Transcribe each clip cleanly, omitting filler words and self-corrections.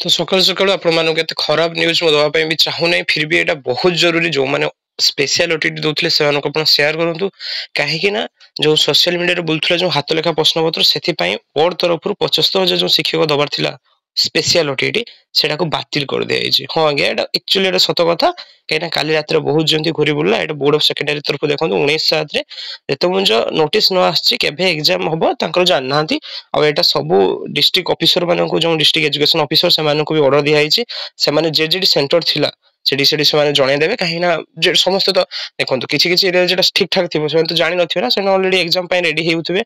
तो सकाळु सकाळु आपणମାନଙ୍କୁ एते खराब न्यूज ମୁଁ ଦବା ପାଇଁ ବି ଚାହୁଁନାହିଁ फिर भी एटा बहुत जरूरी जो माने स्पेशल ओटीटी दउथले सेମାନଙ୍କୁ ଆପଣ शेयर करंतु काहेकि ना जो सोशल मीडिया रे बुलथले जो हाथ लेखा प्रश्न पत्र सेथि पई बोर्ड तरफरु 75,000 जो शिक्षक दबार थिला स्पेशल ओटीटी सेटा को बातिल कर दिया जायछि। हां आज्ञा एटा एक्चुअली एटा सत कथा कहिना काली रात रे बहुत जंती घुरी बुलला एटा बोर्ड ऑफ सेकेंडरी तरफ देखंतु 19/7 रे एते मुंज नोटिस न आछि केबे एग्जाम हबो तांकर जान नांती आ एटा सब डिस्ट्रिक्ट ऑफिसर मानन को जो डिस्ट्रिक्ट एजुकेशन ऑफिसर से मानन को भी ऑर्डर दिया आइछि से जेजेडी सेंटर थिला सेडी से जणे देबे कहीं ना जे समस्त तो देखंतु किछि किछि एरिया जेटा ठीक ठाक थिबो से तो जानि नथिबे ना से ऑलरेडी एग्जाम पय रेडी हेउथबे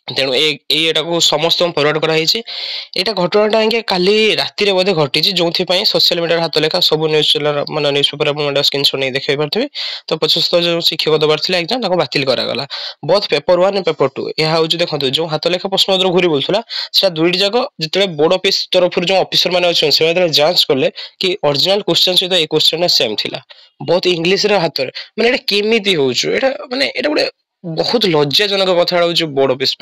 तेणु एटा को समस्त फरवर्ड करा एटा घटनाटा आगे काली राति रे बोधे घटी जो सोशल मीडिया हाथ लेखा सब न्यूज चैनल मान न्यूज पेपर स्क्रीनशॉट नहीं देखै पारथिबे तो 75 जो शिक्षक दबार थिला एग्जाम ताको बातिल करा गला बोथ पेपर 1 एंड पेपर 2 या होउ देखंतु जो हाथ लेखा प्रश्न पत्र घुरी बोलथला सेटा दुईटी जाको जतले बोर्ड ऑफिस तरफ जो ऑफिसर माने अछन से जांच करले कि ओरिजिनल क्वेश्चन सहित ए क्वेश्चन सेम थिला बहुत इंग्लिश रे हाथ रे माने एटा केमिति होउछु एटा माने एटा गुडे बहुत लज्जाजनक कथा हो बोर्ड ऑफिस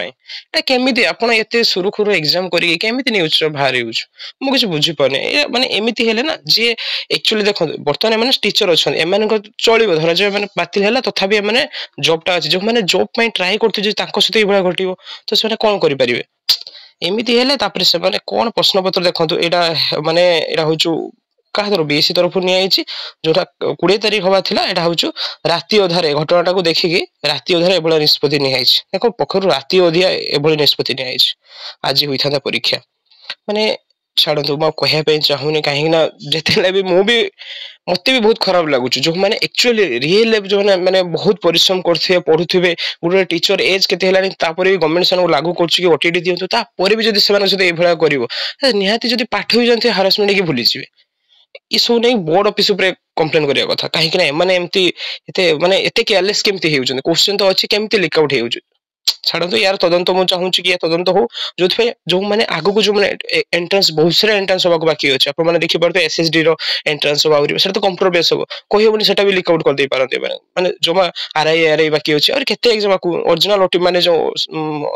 केमी आप सुरुखुरु एग्जाम करी केमिति न्यूज बाहर यूज मु किसी बुझी पाने माने एमिति हेले ना जे एक्चुअली देखो बर्तमान एमाने टीचर अच्छा एम चलो धर जो मैंने बातिल है तथापि एमाने जॉबटा अच्छे जो मैंने जॉब में ट्राए करते सहित ये घटो तो से कौन करें एमती हेले तापर से माने कौन प्रश्न पत्र देखो यहाँ माने यहाँ हूँ क्या बीएससी तरफ नहीं जोटा 20 तारीख हवा थिला एटा हूँ राति अधारे घटनाटा को देखिकी राति अधारे एभला निष्पत्ति नहीं देखो पखर राति अधिया एभली निष्पत्ति नहीं आज होता परीक्षा माने छाड़ू मैं कहवाई चाहूनी कहीं जिते भी मु भी मत भी बहुत खराब लगुच जो मैंने एक्चुअली रियल लाइफ जो मैंने बहुत परिश्रम करथे पढ़ुथिबे गोटे टीचर एज केते हेलानी तापर भी गवर्नमेंट सन लागू करछि कि ओटीटी दियंतु तापर भी जदि सेमान सहित एभला करिवो निहाती जदि पाठ भी जानते हारासमेंट के भूली जिवे ये सब नहीं बोर्ड ऑफिस कंप्लेन करिया कथा कहीं माने एमती एते माने एते केयरलेस केमती हेउछन क्वेश्चन तो अछि केमती लीक आउट हेउछ छाड़ो यार तदंत मु चाहूँ कि तदंत हो जो मैंने आगो को जो मैंने एंट्रेंस बहुत सारा एंट्रेंस होगा बाकी अच्छे आप देखी पारे एसएसडी रो एंट्रेंस होगा तो कंप्यूटर बेस हो कहबनी सेटा भी लीक आउट कर दे पारते माने जो आरआई बाकी अच्छे और केते एग्जाम ओरिजिनल ओटी माने जो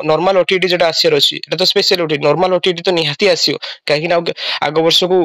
नॉर्मल ओटीटी जेटा आसियर अछि एटा तो स्पेशल ओटीटी नॉर्मल ओटीटी तो निहाती आसियो काहे कि आगो वर्ष को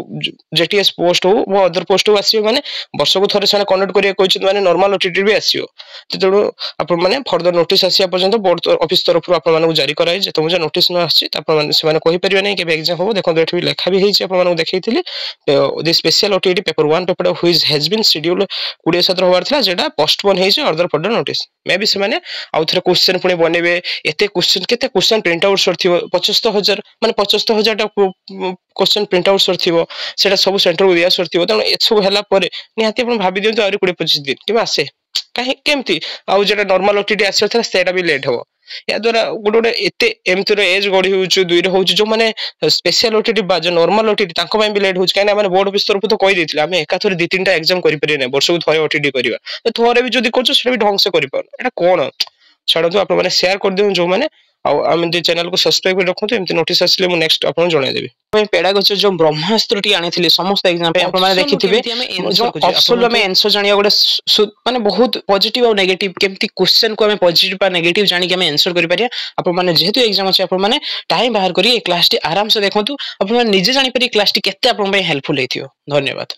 जेटीएस पोस्ट हो वो अदर पोस्ट हो आसियो माने वर्ष को थरे से कंडक्ट करिया कहछि माने नॉर्मल ओटीटी भी आसियो तेणु आप माने फर्दर नोटिस आसिया पर्यंत बोर्ड ऑफिस तरफ आपको जारी कराई जे तुम नोटिस न आसपारे नहीं कि एग्जाम हम देखो ये लेखा भी होती देखी the special OTT paper 1 paper which has been scheduled 20/7 होबार थिला जेटा पोस्टपोन हेछि ऑर्डर फर्दर नोटिस मे भी से माने आउ थरे क्वेश्चन पुणी बनेबे एते क्वेश्चन केते क्वेश्चन प्रिंट आउट सरथिबो 75,000 माने 75,000 टा क्वेश्चन प्रिंट आउट सरथिबो सेटा सब सेंटर को दिया सरथिबो त ए सब हला परे निहाती अपन भाबी दियंतु आरि 20-25 दिन कि आसे कहीं केमती आउ जेटा नॉर्मल ओटीटी आसी सेटा भी लेट हो या द्वारा गोटे गोटे एते एमती एज गढ़ी हो दुई हो जो मैंने स्पेशल ओटीटी जो नॉर्मल ओटीटी भी लेट हो कहीं बोर्ड ऑफिस तरफ तो कही देते आम एकाथरे 2-3टा एग्जाम करें वर्ष को थे ओटीटी करवा थोड़े भी जब कर ढंग से कर कौन छाड़ू आप शेयर कर दियो जो मैंने आम चैनल को सब्सक्राइब कर रखु एमती नोटिस आसिले मु नेक्स्ट आपन जनइदेबी पेडागोचर जो ब्रह्मास्त्र टी आनी समस्त एग्जाम पे आपण माने देखिथिबे जो ऑप्शन में आंसर जानिया गोटे माने बहुत पॉजिटिव और नेगेटिव केमती क्वेश्चन को हमें पॉजिटिव और नेगेटिव जानि के हमें आंसर करि परिया आपण माने जेहेतु एग्जाम अछि आपण माने टाइम बाहर करी ए क्लास टी आराम से देखंतु आपण माने निजे जानि परि क्लास टी केते आपण पे हेल्पफुल हेथियो धन्यवाद।